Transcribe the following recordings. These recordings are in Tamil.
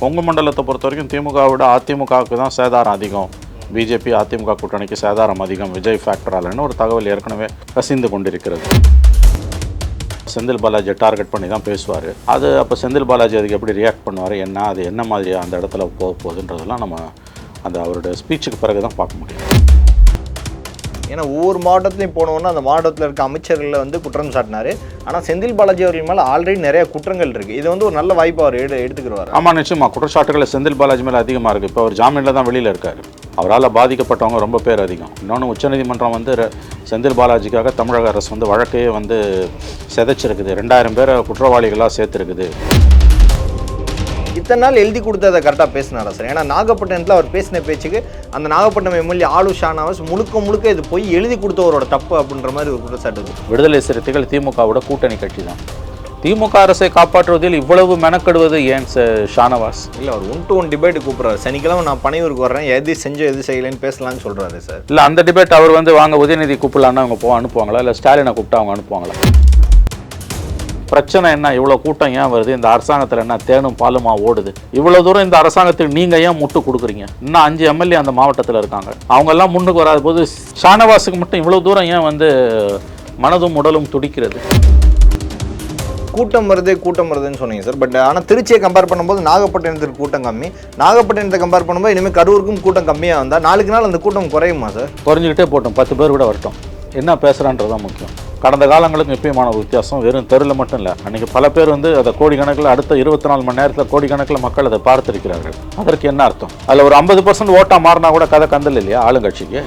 கொங்கு மண்டலத்தை பொறுத்த வரைக்கும் திமுகவோட அதிமுகவுக்கு தான் சேதாரம் அதிகம், பிஜேபி அதிமுக கூட்டணிக்கு சேதாரம் அதிகம் விஜய் ஃபேக்டராலன்னு ஒரு தகவல் ஏற்கனவே கசிந்து கொண்டிருக்கிறது. செந்தில் பாலாஜியை டார்கெட் பண்ணி தான் பேசுவார். அது அப்போ செந்தில் பாலாஜி அதுக்கு எப்படி ரியாக்ட் பண்ணுவார், என்ன அது என்ன மாதிரி அந்த இடத்துல போக போகுதுன்றதெல்லாம் நம்ம அந்த அவருடைய ஸ்பீச்சுக்கு பிறகு தான் பார்க்க முடியும். ஏன்னா ஒவ்வொரு மாவட்டத்துலையும் போனோன்னா அந்த மாவட்டத்தில் இருக்க அமைச்சர்களில் வந்து குற்றம் சாட்டினார். ஆனால் செந்தில் பாலாஜி அவர்கள் மேலே ஆல்ரெடி நிறைய குற்றங்கள் இருக்குது. இது வந்து ஒரு நல்ல வாய்ப்பு அவர் எடுத்துக்கிறார். ஆமாம், நிச்சயமாக குற்றச்சாட்டுகள் செந்தில் பாலாஜி மேலே அதிகமாக இருக்குது. இப்போ அவர் ஜாமீனில் தான் வெளியில் இருக்கார். அவரால் பாதிக்கப்பட்டவங்க ரொம்ப பேர் அதிகம். இன்னொன்று உச்சநீதிமன்றம் வந்து செந்தில் பாலாஜிக்காக தமிழக அரசு வந்து வழக்கையே வந்து சிதைச்சிருக்குது. 2000 பேரை குற்றவாளிகளாக சேர்த்துருக்குது. இத்தனை நாள் எழுதி கொடுத்ததை கரெக்டாக பேசினாரா சார்? ஏன்னா நாகப்பட்டினத்தில் அவர் பேசின பேச்சுக்கு அந்த நாகப்பட்டினம் எம்எல்ஏ ஆளு ஷானவாஸ் முழுக்க இது போய் எழுதி கொடுத்தவரோட தப்பு அப்படின்ற மாதிரி ஒரு குற்றச்சாட்டு. விடுதலை சிறுத்தைகள் திமுகவோட கூட்டணி கட்சி தான். திமுக அரசை காப்பாற்றுவதில் இவ்வளவு மெனக்கெடுவது ஏன் ஷானவாஸ்? இல்லை, அவர் 1-to-1 டிபேட் கூப்பிட்றாரு. சனிக்கிழமை நான் பனையூருக்கு வர்றேன், எது செஞ்சு எது செய்யலைன்னு பேசலான்னு சொல்கிறாரு சார். இல்லை, அந்த டிபேட் அவர் வந்து வாங்க உதயநிதி கூப்பிடலான்னு அவங்க அனுப்புவாங்களா, இல்லை ஸ்டாலினை கூப்பிட்டு அவங்க அனுப்புவாங்களா? பிரச்சனை என்ன? இவ்வளோ கூட்டம் ஏன் வருது? இந்த அரசாங்கத்தில் என்ன தேனும் பாலுமா ஓடுது? இவ்வளோ தூரம் இந்த அரசாங்கத்துக்கு நீங்கள் ஏன் முட்டு கொடுக்குறீங்க? இன்னும் 5 எம்எல்ஏ அந்த மாவட்டத்தில் இருக்காங்க. அவங்கெல்லாம் முன்னுக்கு வராத போது ஷானவாஸுக்கு மட்டும் இவ்வளோ தூரம் ஏன் வந்து மனதும் உடலும் துடிக்கிறது? கூட்டம் வருதுன்னு சொன்னீங்க சார். பட் ஆனால் திருச்சியை கம்பேர் பண்ணும்போது நாகப்பட்டினத்துக்கு கூட்டம் கம்மி, நாகப்பட்டினத்தை கம்பேர் பண்ணும்போது இனிமேல் கரூருக்கும் கூட்டம் கம்மியாக வந்தால் நாளுக்கு நாள் அந்த கூட்டம் குறையுமா சார்? குறைஞ்சிக்கிட்டே போட்டோம், 10 பேர் கூட வரட்டும். என்ன பேசுகிறான்றது தான் முக்கியம். கடந்த காலங்களுக்கு இப்பயுமான ஒரு வித்தியாசம் வெறும் தெருவில் மட்டும் இல்லை. அன்றைக்கி பல பேர் வந்து அதை கோடிக்கணக்கில் அடுத்த 24 மணி நேரத்தில் கோடிக்கணக்கில் மக்கள் அதை பார்த்திருக்கிறார்கள். அதற்கு என்ன அர்த்தம்? அதில் ஒரு 50% ஓட்டாக மாறினா கூட கதை கந்தல் இல்லையா ஆளுங்கட்சிக்கு?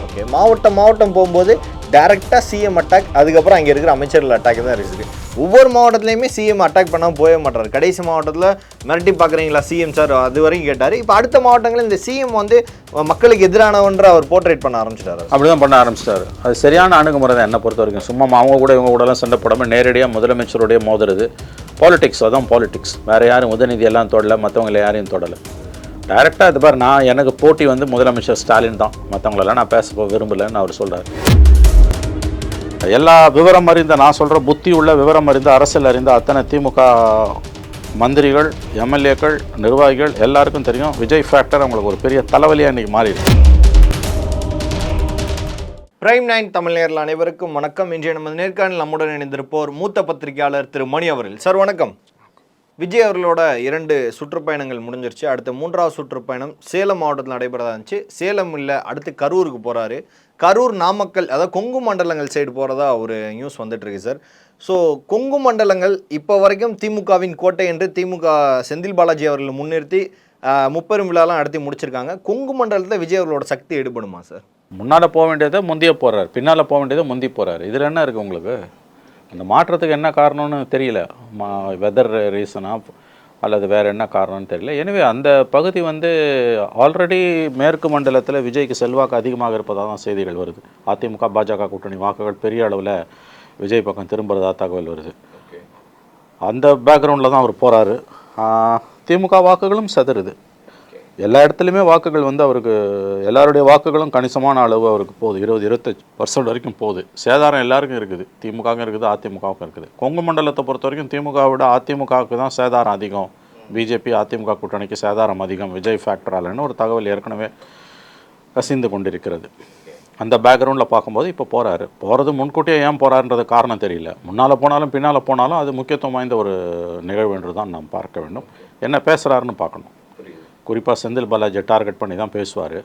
ஓகே, மாவட்டம் போகும்போது டைரெக்டாக சிஎம் அட்டாக், அதுக்கப்புறம் அங்கே இருக்கிற அமைச்சர்கள் அட்டாக் தான் இருக்குது. ஒவ்வொரு மாவட்டத்துலையுமே சிஎம் அட்டாக் பண்ணாமல் போக மாட்டார். கடைசி மாவட்டத்தில் மிரட்டி பார்க்குறீங்களா சிஎம் சார் அது வரைக்கும் கேட்டார். இப்போ அடுத்த மாவட்டங்களில் இந்த சிஎம் வந்து மக்களுக்கு எதிரானவன்ற அவர் போர்ட்ரேட் பண்ண ஆரம்பிச்சிட்டாரு. அப்படி தான் பண்ண ஆரம்பிச்சிட்டாரு. அது சரியான அணுகுமுறை தான் என்னை பொறுத்த வரைக்கும். சும்மா அவங்க கூட இவங்க கூடலாம் சண்டை போடாமல் நேரடியாக முதலமைச்சருடைய மோதுறது பாலிடிக்ஸ். அதான் பாலிடிக்ஸ். வேறு யாரும் உதயநிதி எல்லாம் தொடலை, மற்றவங்களை யாரையும் தொடலை. டைரெக்டாக இது பாரு, நான் எனக்கு போட்டி வந்து முதலமைச்சர் ஸ்டாலின் தான், மற்றவங்களெல்லாம் நான் பேச விரும்பலைன்னு அவர் சொல்கிறார். எல்லா விவரம் அறிந்த, நான் சொல்கிற புத்தி உள்ள விவரம் அறிந்த அரசியல் அறிந்த அத்தனை திமுக மந்திரிகள், எம்எல்ஏக்கள், நிர்வாகிகள் எல்லாருக்கும் தெரியும் விஜய் ஃபேக்டர் அவங்களுக்கு ஒரு பெரிய தலைவலியாக இன்றைக்கி மாறிடுது. பிரைம் 9 தமிழ் நேயர்கள் அனைவருக்கும் வணக்கம். இன்றைய நமது நேர்காணல் நம்முடன் இணைந்திருப்போர் மூத்த பத்திரிகையாளர் திரு மணி அவர்கள். சார் வணக்கம். விஜய் அவர்களோட 2 சுற்றுப்பயணங்கள் முடிஞ்சிருச்சு. அடுத்த 3வது சுற்றுப்பயணம் சேலம் மாவட்டத்தில் நடைபெறதா இருந்துச்சு. சேலம் இல்லை, அடுத்து கரூருக்கு போகிறாரு. கரூர், நாமக்கல், அதாவது கொங்கு மண்டலங்கள் சைடு போகிறதா ஒரு நியூஸ் வந்துட்டுருக்கு சார். ஸோ கொங்கு மண்டலங்கள் இப்போ வரைக்கும் திமுகவின் கோட்டை என்று திமுக செந்தில் பாலாஜி அவர்களை முன்னிறுத்தி முப்பெரும் விழாலாம் நடத்தி முடிச்சிருக்காங்க. கொங்கு மண்டலத்தில் விஜய் அவர்களோட சக்தி எடுபடுமா சார்? முன்னால் போக வேண்டியதை முந்திய போகிறார், பின்னால் போக வேண்டியதை முந்தி போகிறார். இதில் என்ன இருக்குது உங்களுக்கு? அந்த மாற்றத்துக்கு என்ன காரணம்னு தெரியல. வெதர் ரீசனா அல்லது வேறு என்ன காரணம்னு தெரியல. எனவே அந்த பகுதி வந்து ஆல்ரெடி மேற்கு மண்டலத்தில் விஜய்க்கு செல்வாக்கு அதிகமாக இருப்பதாக தான் செய்திகள் வருது. அதிமுக பாஜக கூட்டணி வாக்குகள் பெரிய அளவில் விஜய் பக்கம் திரும்புறதா தகவல் வருது. அந்த பேக்ரவுண்டில் தான் அவர் போகிறாரு. திமுக வாக்குகளும் செதறுது. எல்லா இடத்துலையுமே வாக்குகள் வந்து அவருக்கு, எல்லாருடைய வாக்குகளும் கணிசமான அளவு அவருக்கு போகுது. 20-25% வரைக்கும் போகுது. சேதாரம் எல்லாருக்கும் இருக்குது. திமுகவும் இருக்குது, அதிமுகவுக்கும் இருக்குது. கொங்கு மண்டலத்தை பொறுத்த வரைக்கும் திமுகவோட அதிமுகவுக்கு தான் சேதாரம் அதிகம், பிஜேபி அதிமுக கூட்டணிக்கு சேதாரம் அதிகம் விஜய் ஃபேக்டராலன்னு ஒரு தகவல் ஏற்கனவே கசிந்து கொண்டிருக்கிறது. அந்த பேக்ரவுண்டில் பார்க்கும்போது இப்போ போகிறது முன்கூட்டியே ஏன் போகிறாருன்றது காரணம் தெரியல. முன்னால் போனாலும் பின்னால் போனாலும் அது முக்கியத்துவம் வாய்ந்த ஒரு நிகழ்வு என்று தான் நாம் பார்க்க வேண்டும். என்ன பேசுகிறாருன்னு பார்க்கணும். குறிப்பாக செந்தில் பாலாஜியை டார்கெட் பண்ணி தான் பேசுவார்.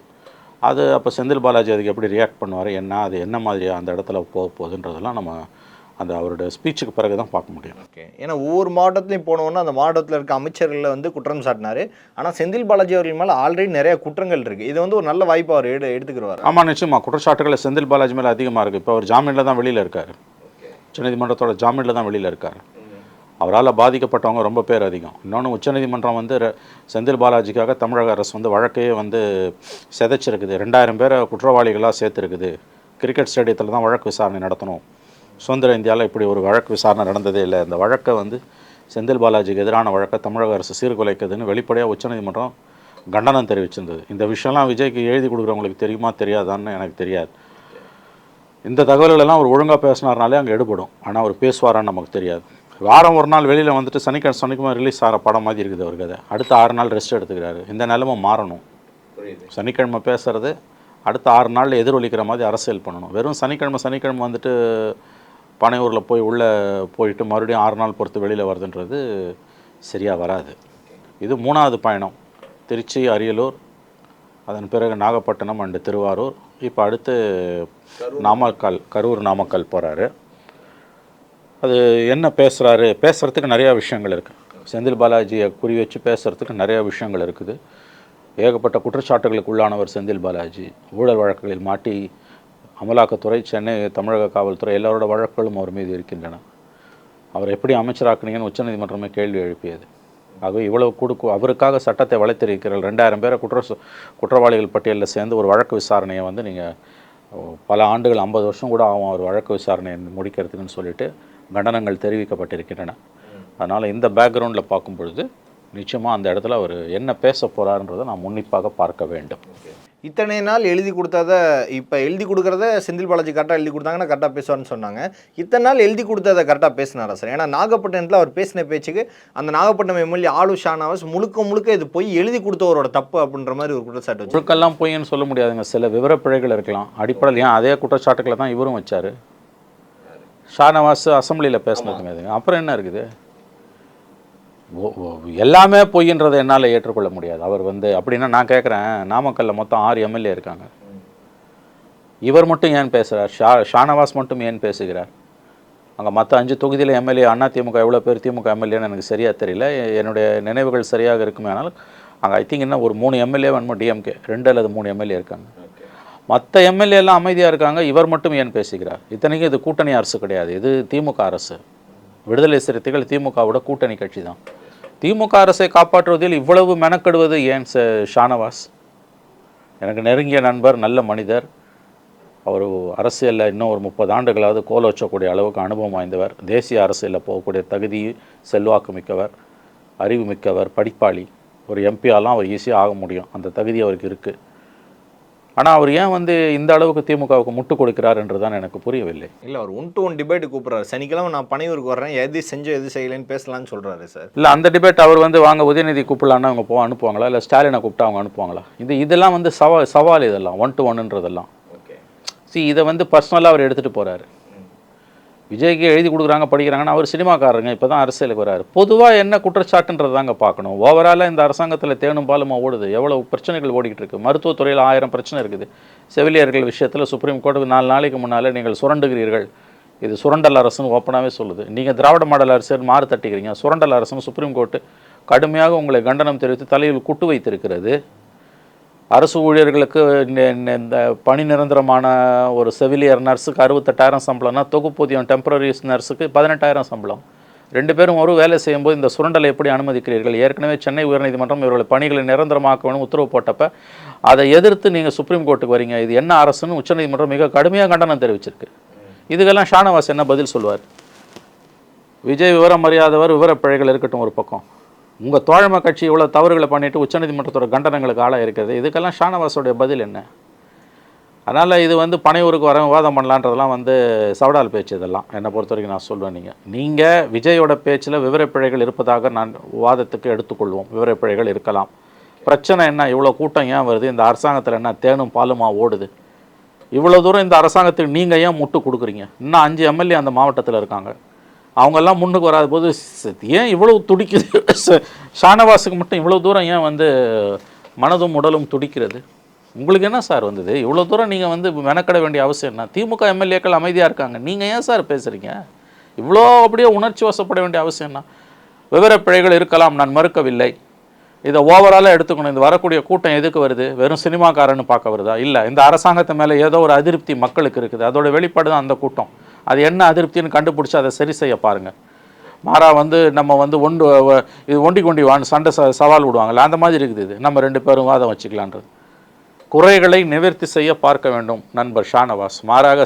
அது அப்போ செந்தில் பாலாஜி அதுக்கு எப்படி ரியாக்ட் பண்ணுவார், என்ன அது என்ன மாதிரி அந்த இடத்துல போக போகுதுன்றதெல்லாம் நம்ம அந்த அவருடைய ஸ்பீச்சுக்கு பிறகு தான் பார்க்க முடியும். ஓகே, ஏன்னா ஒவ்வொரு மாவட்டத்துலையும் போனோன்னா அந்த மாவட்டத்தில் இருக்க அமைச்சர்களில் வந்து குற்றம் சாட்டினார். ஆனால் செந்தில் பாலாஜி அவர்கள் மேலே ஆல்ரெடி நிறைய குற்றங்கள் இருக்குது. இது வந்து ஒரு நல்ல வாய்ப்பு அவர் எடுத்துக்கிறார். ஆமாம், நிச்சயமாக குற்றச்சாட்டுகள் செந்தில் பாலாஜி மேலே அதிகமாக இருக்குது. இப்போ அவர் ஜாமீனில் தான் வெளியில் இருக்கார். உச்சநீதிமன்றத்தோட ஜாமீனில் தான் வெளியில் இருக்கார். அவரால் பாதிக்கப்பட்டவங்க ரொம்ப பேர் அதிகம். இன்னொன்று உச்சநீதிமன்றம் வந்து செந்தில் பாலாஜிக்காக தமிழக அரசு வந்து வழக்கையே வந்து சிதைச்சிருக்குது. 2000 பேரை குற்றவாளிகளாக சேர்த்துருக்குது. கிரிக்கெட் ஸ்டேடியத்தில் தான் வழக்கு விசாரணை நடத்தணும். சுதந்திர இந்தியாவில் இப்படி ஒரு வழக்கு விசாரணை நடந்ததே இல்லை. இந்த வழக்கை வந்து செந்தில் பாலாஜிக்கு எதிரான வழக்கை தமிழக அரசு சீர்குலைக்குதுன்னு வெளிப்படையாக உச்சநீதிமன்றம் கண்டனம் தெரிவிச்சிருந்தது. இந்த விஷயம்லாம் விஜய்க்கு எழுதி கொடுக்குறவங்களுக்கு தெரியுமா தெரியாதான்னு எனக்கு தெரியாது. இந்த தகவல்களெல்லாம் அவர் ஒழுங்காக பேசினார்னாலே அங்கே எடுபடும். ஆனால் அவர் பேசுவாரான்னு நமக்கு தெரியாது. வாரம் ஒரு நாள் வெளியில் வந்துட்டு சனிக்கிழமை ரிலீஸ் ஆகிற படம் மாதிரி இருக்குது அவருக்கு. அதை அடுத்த 6 நாள் ரெஸ்ட் எடுத்துக்கிறாரு. இந்த நிலைமை மாறணும். சனிக்கிழமை பேசுகிறது அடுத்த 6 நாளில் எதிரொலிக்கிற மாதிரி அரசியல் பண்ணணும். வெறும் சனிக்கிழமை வந்துட்டு பனையூரில் போய் உள்ளே போயிட்டு மறுபடியும் 6 நாள் பொறுத்து வெளியில் வருதுன்றது சரியாக வராது. இது 3வது பயணம். திருச்சி, அரியலூர், அதன் பிறகு நாகப்பட்டினம் அண்டு திருவாரூர், இப்போ அடுத்து கரூர் நாமக்கல் போகிறாரு. அது என்ன பேசுகிறதுக்கு நிறையா விஷயங்கள் இருக்குது. செந்தில் பாலாஜியை குறி வச்சு பேசுகிறதுக்கு நிறையா விஷயங்கள் இருக்குது. ஏகப்பட்ட குற்றச்சாட்டுகளுக்கு உள்ளானவர் செந்தில் பாலாஜி. ஊழல் வழக்குகளில் மாட்டி அமலாக்கத்துறை, சென்னை தமிழக காவல்துறை எல்லாரோட வழக்குகளும் அவர் மீது இருக்கின்றன. அவர் எப்படி அமைச்சராக்குனீங்கன்னு உச்சநீதிமன்றமே கேள்வி எழுப்பியது. ஆகவே இவ்வளவு அவருக்காக சட்டத்தை வளைத்திருக்கிறார். 2000 பேரை குற்றவாளிகள் பட்டியலில் சேர்ந்து ஒரு வழக்கு விசாரணையை வந்து நீங்கள் பல ஆண்டுகள் 50 வருஷம் கூட ஆகும் அவர் வழக்கு விசாரணையை முடிக்கிறதுக்குன்னு சொல்லிட்டு கண்டனங்கள் தெரிவிக்கப்பட்டிருக்கின்றன. அதனால் இந்த பேக்ரவுண்டில் பார்க்கும் பொழுது நிச்சயமாக அந்த இடத்துல அவர் என்ன பேச போகிறாருன்றதை நான் உன்னிப்பாக பார்க்க வேண்டும். இத்தனை நாள் எழுதி கொடுத்ததை இப்போ எழுதி கொடுக்குறத செந்தில் பாலாஜி கரெக்டாக எழுதி கொடுத்தாங்கன்னா கரெக்டாக பேசுவார்னு சொன்னாங்க. இத்தனை நாள் எழுதி கொடுத்ததை கரெக்டாக பேசினாரா சார்? ஏன்னா நாகப்பட்டினத்தில் அவர் பேசின பேச்சுக்கு அந்த நாகப்பட்டினம் எம்எல்ஏ ஆளு ஷானவாஸ் முழுக்க இது போய் எழுதி கொடுத்தவரோட தப்பு அப்படின்ற மாதிரி ஒரு குற்றச்சாட்டு வச்சு. முழுக்கெல்லாம் பொய்ன்னு சொல்ல முடியாதுங்க. சில விவரப்பிழைகள் இருக்கலாம். அடிப்படையில் ஏன் அதே குற்றச்சாட்டுக்களை தான் இவரும் வச்சார். ஷானவாஸ் அசம்பிளியில் பேசினதுங்க. இதுங்க அப்புறம் என்ன இருக்குது? எல்லாமே பொய்ன்றதை என்னால் ஏற்றுக்கொள்ள முடியாது. அவர் வந்து அப்படின்னா நான் கேட்குறேன், நாமக்கல்லில் மொத்தம் 6 எம்எல்ஏ இருக்காங்க. இவர் மட்டும் ஏன் பேசுகிறார்? ஷானவாஸ் மட்டும் ஏன் பேசுகிறார்? அங்கே மற்ற 5 தொகுதியில் எம்எல்ஏ அதிமுக எவ்வளோ பேர், திமுக எம்எல்ஏன்னு எனக்கு சரியாக தெரியல. என்னுடைய நினைவுகள் சரியாக இருக்குமே. ஆனால் அங்கே ஐ திங்க் இன்னும் ஒரு 3 எம்எல்ஏ வேணுமோ, டிஎம்கே 2 அல்லது 3 எம்எல்ஏ இருக்காங்க. மற்ற எம்எல்ஏ எல்லாம் அமைதியாக இருக்காங்க. இவர் மட்டும் ஏன் பேசுகிறார்? இத்தனைக்கும் இது கூட்டணி அரசு கிடையாது. இது திமுக அரசு. விடுதலை சிறுத்தைகள் திமுகவோட கூட்டணி கட்சி தான். திமுக அரசை காப்பாற்றுவதில் இவ்வளவு மெனக்கெடுவது ஏன் ஷானவாஸ்? எனக்கு நெருங்கிய நண்பர், நல்ல மனிதர். அவர் அரசியலில் இன்னும் ஒரு 30 ஆண்டுகளாவது கோல வச்சக்கூடிய அளவுக்கு அனுபவம் வாய்ந்தவர். தேசிய அரசியலில் போகக்கூடிய தகுதி, செல்வாக்கு மிக்கவர், அறிவு மிக்கவர், படிப்பாளி. ஒரு எம்பியாலாம் அவர் ஈஸியாக ஆக முடியும். அந்த தகுதி அவருக்கு இருக்குது. ஆனால் அவர் ஏன் வந்து இந்த அளவுக்கு திமுகவுக்கு முட்டு கொடுக்கிறார் என்று தான் எனக்கு புரியவில்லை. இல்லை, அவர் 1-to-1 டிபேட் கூப்பிட்றாரு. சனிக்கிழமை நான் பனையூருக்கு வர்றேன், எது செஞ்சு எது செய்யலைன்னு பேசலான்னு சொல்கிறாரு சார். இல்லை, அந்த டிபேட் அவர் வந்து வாங்க உதயநிதி கூப்பிடலான்னு அவங்க அனுப்புவாங்களா, இல்லை ஸ்டாலினை கூப்பிட்டு அவங்க அனுப்புவாங்களா? இதெல்லாம் வந்து சவால் இதெல்லாம் 1-to-1ன்றதெல்லாம். ஓகே, இதை வந்து பர்சனலாக அவர் எடுத்துகிட்டு போகிறாரு. விஜய்க்கு எழுதி கொடுக்குறாங்க, படிக்கிறாங்கன்னா அவர் சினிமாக்காரங்க, இப்போ தான் அரசியலுக்கு வராரு. பொதுவாக என்ன குற்றச்சாட்டுன்றது தாங்க பார்க்கணும். ஓவராலாக இந்த அரசாங்கத்தில் தேனும் பாலுமா ஓடுது. எவ்வளோ பிரச்சனைகள் ஓடிக்கிட்டு இருக்குது. மருத்துவத்துறையில் 1000 பிரச்சனை இருக்குது. செவிலியர்கள் விஷயத்தில் சுப்ரீம் கோர்ட்டுக்கு 4 நாளைக்கு முன்னால் நீங்கள் சுரண்டுகிறீர்கள், இது சுரண்டல் அரசுன்னு ஓப்பனாகவே சொல்லுது. நீங்கள் திராவிட மாடல் அரசு மாறு தட்டிக்கிறீங்க. சுரண்டல் அரசுன்னு சுப்ரீம் கோர்ட்டு கடுமையாக உங்களை கண்டனம் தெரிவித்து தலையில் குட்டு வைத்திருக்கிறது. அரசு ஊழியர்களுக்கு இந்த பணி நிரந்தரமான ஒரு செவிலியர் நர்ஸுக்கு 68,000 சம்பளம்னா, தொகுப்பூதியம் டெம்பரரி நர்ஸுக்கு 18,000 சம்பளம். 2 பேரும் ஒரு வேலை செய்யும்போது இந்த சுரண்டலை எப்படி அனுமதிக்கிறீர்கள்? ஏற்கனவே சென்னை உயர்நீதிமன்றம் இவர்களை பணிகளை நிரந்தரமாக்க வேணும் உத்தரவு போட்டப்ப அதை எதிர்த்து நீங்கள் சுப்ரீம் கோர்ட்டுக்கு வரீங்க. இது என்ன அரசுன்னு உச்சநீதிமன்றம் மிக கடுமையாக கண்டனம் தெரிவிச்சிருக்கு. இதுக்கெல்லாம் ஷானவாஸ் என்ன பதில் சொல்வார்? விஜய் விவரம் அறியாதவர், விவரப்பிழைகள் இருக்கட்டும் ஒரு பக்கம். உங்கள் தோழமை கட்சி இவ்வளோ தவறுகளை பண்ணிவிட்டு உச்சநீதிமன்றத்தோட கண்டனங்களுக்கு ஆளாக இருக்கிறது. இதுக்கெல்லாம் ஷானவாஸோடைய பதில் என்ன? அதனால் இது வந்து பனையூருக்கு வர விவாதம் பண்ணலான்றதெல்லாம் வந்து சவடால் பேச்சு. இதெல்லாம் என்னை பொறுத்த வரைக்கும் நான் சொல்வேன். நீங்கள் விஜயோட பேச்சில் விவரப்பிழைகள் இருப்பதாக நான் விவாதத்துக்கு எடுத்துக்கொள்வோம். விவரப்பிழைகள் இருக்கலாம். பிரச்சனை என்ன? இவ்வளோ கூட்டம் ஏன் வருது? இந்த அரசாங்கத்தில் என்ன தேனும் பாலுமா ஓடுது? இவ்வளோ தூரம் இந்த அரசாங்கத்துக்கு நீங்கள் ஏன் முட்டு கொடுக்குறீங்க? இன்னும் 5 எம்எல்ஏ அந்த மாவட்டத்தில் இருக்காங்க. அவங்கெல்லாம் முன்னுக்கு வராத போது ஏன் இவ்வளவு துடிக்குது? ஷானவாஸுக்கு மட்டும் இவ்வளோ தூரம் ஏன் வந்து மனதும் உடலும் துடிக்கிறது? உங்களுக்கு என்ன சார் வந்தது? இவ்வளோ தூரம் நீங்கள் வந்து மெனக்கட வேண்டிய அவசியம் என்ன? திமுக எம்எல்ஏக்கள் அமைதியாக இருக்காங்க, நீங்கள் ஏன் சார் பேசுகிறீங்க? இவ்வளோ அப்படியே உணர்ச்சி வசப்பட வேண்டிய அவசியம் என்ன? விவரப்பிழைகள் இருக்கலாம், நான் மறுக்கவில்லை. இதை ஓவராலாக எடுத்துக்கணும். இந்த வரக்கூடிய கூட்டம் எதுக்கு வருது? வெறும் சினிமாக்காரன்னு பார்க்க வருதா? இல்லை, இந்த அரசாங்கத்து மேலே ஏதோ ஒரு அதிருப்தி மக்களுக்கு இருக்குது. அதோட வெளிப்பாடு தான் அந்த கூட்டம். அது என்ன அதிருப்தின்னு கண்டுபிடிச்சி அதை சரி செய்ய பாருங்கள். மாறா வந்து நம்ம வந்து இது ஒண்டி கொண்டி சண்டை சவால் விடுவாங்கள்ல, அந்த மாதிரி இருக்குது. இது நம்ம 2 பேரும் வாதம் வச்சுக்கலான்றது. குறைகளை நிவர்த்தி செய்ய பார்க்க வேண்டும் நண்பர் ஷானவாஸ். மாறாக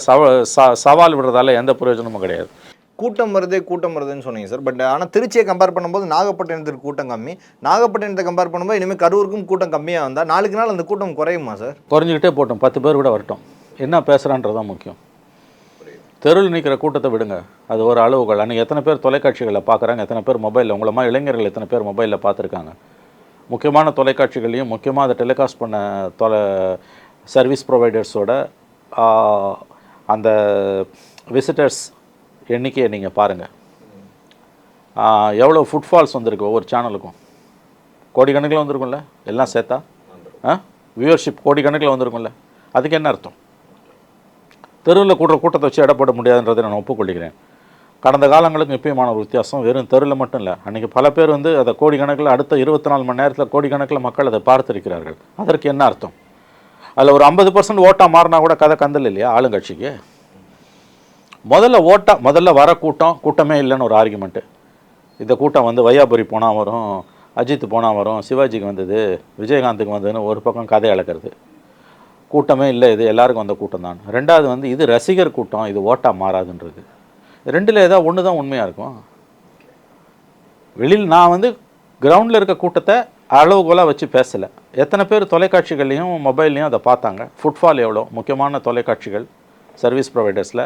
சவால் விடுறதால எந்த பிரயோஜனமும் கிடையாது. கூட்டம் வருதுன்னு சொன்னீங்க சார். பட் ஆனால் திருச்சியை கம்பேர் பண்ணும்போது நாகப்பட்டினத்துக்கு கூட்டம் கம்மி, நாகப்பட்டினத்தை கம்பேர் பண்ணும்போது இனிமேல் கரூருக்கும் கூட்டம் கம்மியாக வந்தால் நாளுக்கு நாள் அந்த கூட்டம் குறையுமா சார்? குறைஞ்சிக்கிட்டே போட்டோம், 10 பேர் கூட வரட்டும். என்ன பேசுகிறான்றதான் முக்கியம். தெருவில் நிற்கிற கூட்டத்தை விடுங்க, அது ஒரு அளவுகள். அன்றைக்கி எத்தனை பேர் தொலைக்காட்சிகளில் பார்க்குறாங்க, எத்தனை பேர் மொபைலில், உங்களை மாதிரி இளைஞர்கள் எத்தனை பேர் மொபைலில் பார்த்துருக்காங்க. முக்கியமான தொலைக்காட்சிகளையும் முக்கியமாக அதை டெலிகாஸ்ட் பண்ண சர்வீஸ் ப்ரொவைடர்ஸோட அந்த விசிட்டர்ஸ் எண்ணிக்கையை நீங்கள் பாருங்கள். எவ்வளோ ஃபுட்ஃபால்ஸ் வந்திருக்கு ஒவ்வொரு சேனலுக்கும். கோடிக்கணக்கில் வந்திருக்கும்ல எல்லாம் சேர்த்தா. வியூவர்ஷிப் கோடிக்கணக்கில் வந்திருக்கும்ல. அதுக்கு என்ன அர்த்தம்? தெருவில் கூட்டத்தை வச்சு எடை போட முடியாதுன்றதை நான் ஒப்புக்கொள்கிறேன். கடந்த காலங்களுக்கு இப்பயுமான ஒரு வித்தியாசம் வெறும் தெருவில் மட்டும் இல்லை. அன்றைக்கி பல பேர் வந்து அதை கோடிக்கணக்கில் அடுத்த 24 மணி நேரத்தில் கோடிக்கணக்கில் மக்கள் அதை பார்த்திருக்கிறார்கள். அதற்கு என்ன அர்த்தம்? அதில் ஒரு 50% ஓட்டாக மாறினா கூட கதை கந்தல் இல்லையா ஆளுங்கட்சிக்கு? முதல்ல வர கூட்டமே இல்லைன்னு ஒரு ஆர்குமெண்ட்டு. இந்த கூட்டம் வந்து வையாபுரி போனால் வரும், அஜித் போனால் வரும், சிவாஜிக்கு வந்தது, விஜயகாந்துக்கு வந்ததுன்னு ஒரு பக்கம் கதை அளக்கிறது. கூட்டமே இல்லை, இது எல்லாருக்கும் வந்த கூட்டம் தான். ரெண்டாவது வந்து இது ரசிகர் கூட்டம், இது ஓட்டாக மாறாதுன்றது. ரெண்டில் ஏதாவது ஒன்று தான் உண்மையாக இருக்கும். வெளியில் நான் வந்து கிரவுண்டில் இருக்க கூட்டத்தை அளவுகோலாக வச்சு பேசலை. எத்தனை பேர் தொலைக்காட்சிகள்லையும் மொபைல்லையும் அதை பார்த்தாங்க? ஃபுட்ஃபால் எவ்வளோ? முக்கியமான தொலைக்காட்சிகள் சர்வீஸ் ப்ரொவைடர்ஸில்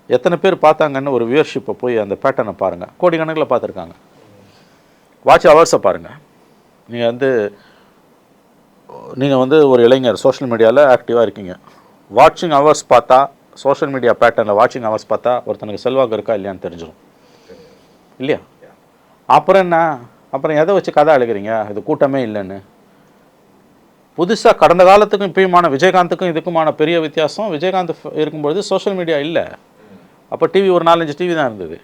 எத்தனை பேர் பார்த்தாங்கன்னு ஒரு வியூவர்ஷிப்பை போய் அந்த பேட்டர்னை பாருங்கள். கோடிக்கணக்கில் பார்த்துருக்காங்க. வாட்ச் ஹவர்ஸை பாருங்கள். நீங்கள் வந்து ஒரு இளைஞர் சோஷியல் மீடியாவில் ஆக்டிவாக இருக்கீங்க. வாட்சிங் ஹவர்ஸ் பார்த்தா, சோஷியல் மீடியா பேட்டர்னில் வாட்சிங் ஹவர்ஸ் பார்த்தா ஒருத்தனுக்கு செல்வாக்கு இருக்கா இல்லையான்னு தெரிஞ்சிடும் இல்லையா? அப்புறம் எதை வச்சு கதை அழுகிறீங்க இது கூட்டமே இல்லைன்னு? புதுசாக கடந்த காலத்துக்கும் இப்பயுமான விஜயகாந்துக்கும் இதுக்குமான பெரிய வித்தியாசம், விஜயகாந்த் இருக்கும்பொழுது சோஷியல் மீடியா இல்லை. அப்போ டிவி ஒரு 4-5 டிவி தான் இருந்தது.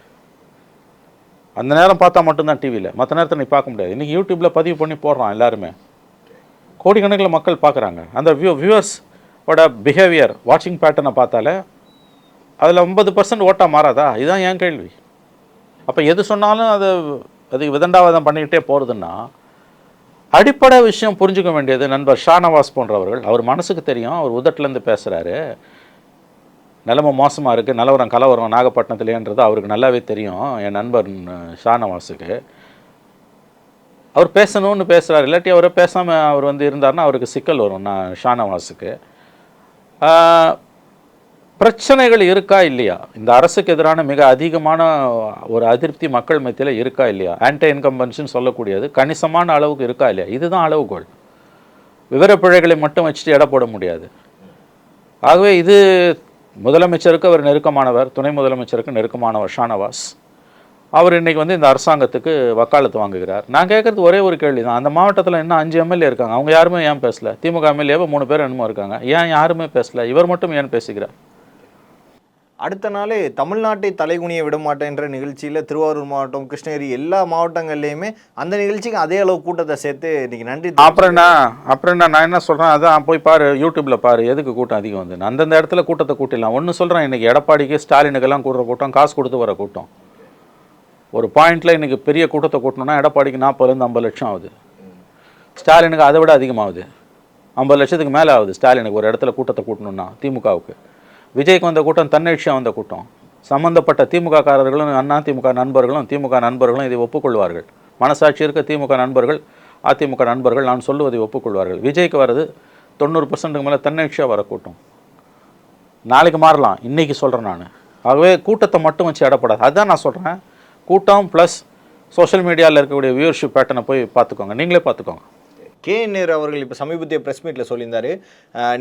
அந்த நேரம் பார்த்தா மட்டும்தான் டிவியில், மற்ற நேரத்தை நீ பார்க்க முடியாது. இன்றைக்கி யூடியூப்பில் பதிவு பண்ணி போடுறான் எல்லாருமே. கோடிக்கணக்கில் மக்கள் பார்க்குறாங்க. அந்த வியூவர்ஸோட பிஹேவியர் வாட்சிங் பேட்டர்னை பார்த்தாலே அதில் 50% ஓட்டாக மாறாதா? இதுதான் என் கேள்வி. அப்போ எது சொன்னாலும் அதுக்கு விதண்டாவாதம் பண்ணிக்கிட்டே போகிறதுன்னா அடிப்படை விஷயம் புரிஞ்சுக்க வேண்டியது. நண்பர் ஷானவாஸ் போன்றவர்கள், அவர் மனசுக்கு தெரியும், அவர் உதட்டிலேருந்து பேசுகிறாரு. நிலைமை மோசமாக இருக்குது, நிலவரம் கலவரம் நாகப்பட்டினத்துலேன்றது அவருக்கு நல்லாவே தெரியும். என் நண்பர் ஷானவாஸுக்கு அவர் பேசணும்னு பேசுகிறார். இல்லாட்டி அவரை பேசாமல் அவர் வந்து இருந்தார்னா அவருக்கு சிக்கல் வரும். ஷானவாஸுக்கு பிரச்சனைகள் இருக்கா இல்லையா? இந்த அரசுக்கு எதிரான மிக அதிகமான ஒரு அதிருப்தி மக்கள் மத்தியில் இருக்கா இல்லையா? ஆன்டி இன்கம்பன்ஷன் சொல்லக்கூடியது கணிசமான அளவுக்கு இருக்கா இல்லையா? இதுதான் அளவுகோல். விவரப்பிழைகளை மட்டும் வச்சுட்டு எடை போட முடியாது. ஆகவே இது முதலமைச்சருக்கு அவர் நெருக்கமானவர், துணை முதலமைச்சருக்கு நெருக்கமானவர் ஷானவாஸ். அவர் இன்றைக்கி வந்து இந்த அரசாங்கத்துக்கு வக்காலத்து வாங்குகிறார். நான் கேட்குறது ஒரே ஒரு கேள்வி தான். அந்த மாவட்டத்தில் இன்னும் 5 எம்எல்ஏ இருக்காங்க, அவங்க யாருமே ஏன் பேசலை? திமுக எம்எல்ஏவை 3 பேர் என்னமோ இருக்காங்க, ஏன் யாருமே பேசலை? இவர் மட்டும் ஏன் பேசுகிறார்? அடுத்த நாளே தமிழ்நாட்டை தலைகுனிய விடமாட்டேன்ற நிகழ்ச்சியில் திருவாரூர் மாவட்டம், கிருஷ்ணகிரி எல்லா மாவட்டங்கள்லேயுமே அந்த நிகழ்ச்சிக்கு அதே அளவு கூட்டத்தை சேர்த்து இன்றைக்கி நன்றி. அப்புறம் நான் என்ன சொல்கிறேன், அதான் போய் பாரு, யூடியூப்பில் பாரு, எதுக்கு கூட்டம் அதிகம் வந்து அந்தந்த இடத்துல கூட்டத்தை கூட்டிடலாம். ஒன்று சொல்கிறேன், இன்றைக்கி எடப்பாடிக்கு ஸ்டாலினுக்கெல்லாம் கூடுற கூட்டம் காசு கொடுத்து வர கூட்டம். ஒரு பாயிண்டில் இன்றைக்கி பெரிய கூட்டத்தை கூட்டணும்னா எடப்பாடிக்கு 40-50 லட்சம் ஆகுது, ஸ்டாலினுக்கு அதை விட அதிகமாகுது, 50 லட்சத்துக்கு மேலே ஆகுது ஸ்டாலினுக்கு ஒரு இடத்துல கூட்டத்தை கூட்டணும்னா. திமுகவுக்கு விஜய்க்கு வந்த கூட்டம் தன்னெழுச்சியாக வந்த கூட்டம். சம்மந்தப்பட்ட திமுக காரர்களும் அதிமுக நண்பர்களும் இதை ஒப்புக்கொள்வார்கள். மனசாட்சி இருக்க திமுக நண்பர்கள், அதிமுக நண்பர்கள் நான் சொல்லுவதை ஒப்புக்கொள்வார்கள். விஜய்க்கு வர்றது 90% மேலே தன்னெழுச்சியாக வர கூட்டம். நாளைக்கு மாறலாம், இன்றைக்கி சொல்கிறேன் நான். ஆகவே கூட்டத்தை மட்டும் வச்சு இடப்படாது. அதுதான் நான் சொல்கிறேன். கூட்டம் ப்ளஸ் சோஷியல் மீடியாவில் இருக்கக்கூடிய வியூவர்ஷிப் பேட்டர்னை போய் பார்த்துக்கோங்க, நீங்களே பார்த்துக்கோங்க. கே.என். நேரு அவர்கள் இப்போ சமீபத்திய ப்ரெஸ் மீட்டில் சொல்லியிருந்தார்,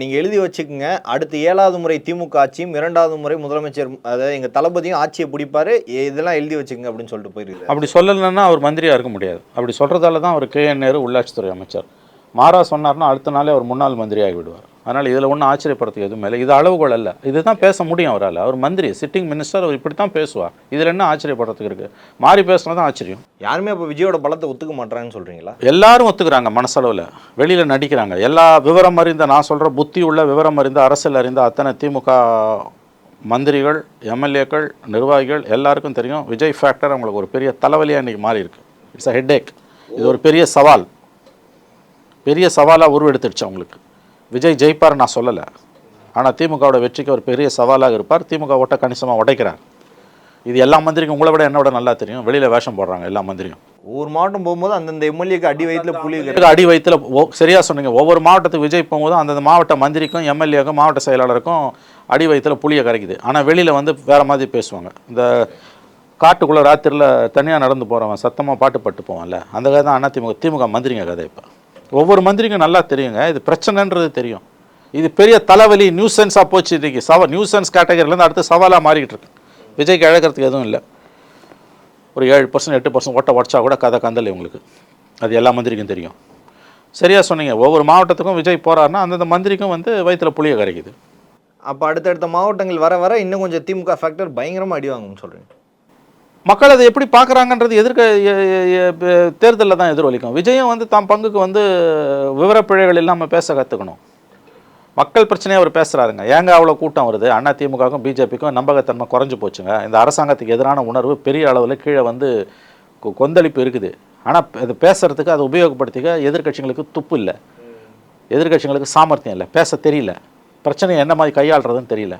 நீங்கள் எழுதி வச்சுக்கோங்க, அடுத்து 7வது முறை திமுக ஆட்சியும் 2வது முறை முதலமைச்சர், அதாவது எங்கள் தளபதியும் ஆட்சியை பிடிப்பார், இதெல்லாம் எழுதி வச்சுக்கோங்க அப்படின்னு சொல்லிட்டு போயிருக்காரு. அப்படி சொல்லலைன்னா அவர் மந்திரியாக இருக்க முடியாது. அப்படி சொல்கிறதால தான் அவர் கே.என். நேரு உள்ளாட்சித்துறை அமைச்சர். மாறா சொன்னார்னா அடுத்த நாளே அவர் முன்னாள் மந்திரியாகி விடுவார். அதனால் இதில் ஒன்றும் ஆச்சரியப்படுறதுக்கு எதுவும் இல்லை. இது அளவுகோல் அல்ல, இதுதான் பேச முடியும் அவரால். அவர் மந்திரி, சிட்டிங் மினிஸ்டர், அவர் இப்படி தான் பேசுவார். இதில் என்ன ஆச்சரியப்படுறதுக்கு இருக்குது? மாறி பேசினா தான் ஆச்சரியம். யாருமே இப்போ விஜயோட பலத்தை ஒத்துக்க மாட்டாங்கன்னு சொல்கிறீங்களா? எல்லாரும் ஒத்துக்கிறாங்க, மனசளவில் வெளியில் நடிக்கிறாங்க. எல்லா விவரம் அறிந்த, நான் சொல்கிற புத்தி உள்ள விவரம் அறிந்த, அரசியல் அறிந்த அத்தனை திமுக மந்திரிகள், எம்எல்ஏக்கள், நிர்வாகிகள் எல்லாருக்கும் தெரியும் விஜய் ஃபேக்டர் அவங்களுக்கு ஒரு பெரிய தலைவலியாக இன்றைக்கி மாறி இருக்கு. It's a headache. இது ஒரு பெரிய சவால், பெரிய சவாலாக உருவெடுத்துடுச்சு அவங்களுக்கு. விஜய் ஜெயிப்பார் நான் சொல்லலை, ஆனால் திமுகவோட வெற்றிக்கு ஒரு பெரிய சவாலாக இருப்பார். திமுக ஓட்டை கணிசமாக உடைக்கிறார். இது எல்லா மந்திரிக்கும் உங்களை விட என்னோட நல்லா தெரியும். வெளியில் வேஷம் போடுறாங்க எல்லா மந்திரியும். ஒவ்வொரு மாவட்டம் போகும்போது அந்தந்த எம்எல்ஏக்கு அடி வயிற்றுல புலி அடி வயிற்றுல சரியா சொன்னீங்க. ஒவ்வொரு மாவட்டத்துக்கு விஜய் போகும்போது அந்தந்த மாவட்ட மந்திரிக்கும் எம்எல்ஏக்கும் மாவட்ட செயலாளருக்கும் அடி வயிற்றுல புளியை கரைக்குது. ஆனால் வெளியில் வந்து வேறு மாதிரி பேசுவாங்க. இந்த காட்டுக்குள்ளே ராத்திரியில் தனியாக நடந்து போகிறவன் சத்தமாக பாட்டு பட்டு போவான்ல, அந்த கதை தான் திமுக மந்திரிங்க கதை. இப்போ ஒவ்வொரு மந்திரிக்கும் நல்லா தெரியுங்க இது பிரச்சனைன்றது தெரியும். இது பெரிய தலைவலி நியூசன்ஸாக போச்சு. இன்றைக்கி நியூசன்ஸ் கேட்டகரியிலேருந்து அடுத்து சவாலாக மாறிக்கிட்டு இருக்கு. விஜய்க்கு இழக்கிறதுக்கு எதுவும் இல்லை. ஒரு 7% 8% ஓட்ட உடச்சா கூட கதை கந்தலை உங்களுக்கு. அது எல்லா மந்திரிக்கும் தெரியும். சரியாக சொன்னீங்க. ஒவ்வொரு மாவட்டத்துக்கும் விஜய் போகிறாருன்னா அந்தந்த மந்திரிக்கும் வந்து வயிற்றுல புளியை கரைக்குது. அப்போ அடுத்தடுத்த மாவட்டங்கள் வர வர இன்னும் கொஞ்சம் திமுக ஃபேக்டர் பயங்கரமாக அடி வாங்கும்னு சொல்கிறீங்க. மக்கள் அதை எப்படி பார்க்குறாங்கன்றது தேர்தலில் தான் எதிரொலிக்கும். விஜயம் வந்து தாம் பங்குக்கு வந்து விவரப்பிழைகள் இல்லாமல் பேச கற்றுக்கணும். மக்கள் பிரச்சனையை அவர் பேசுகிறாருங்க. ஏங்க அவ்வளோ கூட்டம் வருது? அண்ணா திமுகவுக்கும் பிஜேபிக்கும் நம்பகத்தன்மை குறைஞ்சி போச்சுங்க. இந்த அரசாங்கத்துக்கு எதிரான உணர்வு பெரிய அளவில் கீழே வந்து கொந்தளிப்பு இருக்குது. ஆனால் இது பேசுகிறதுக்கு அதை உபயோகப்படுத்திக்க எதிர்கட்சிகளுக்கு துப்பு இல்லை, எதிர்கட்சிகளுக்கு சாமர்த்தியம் இல்லை, பேச தெரியல, பிரச்சனையை என்ன மாதிரி கையாளுறதுன்னு தெரியல.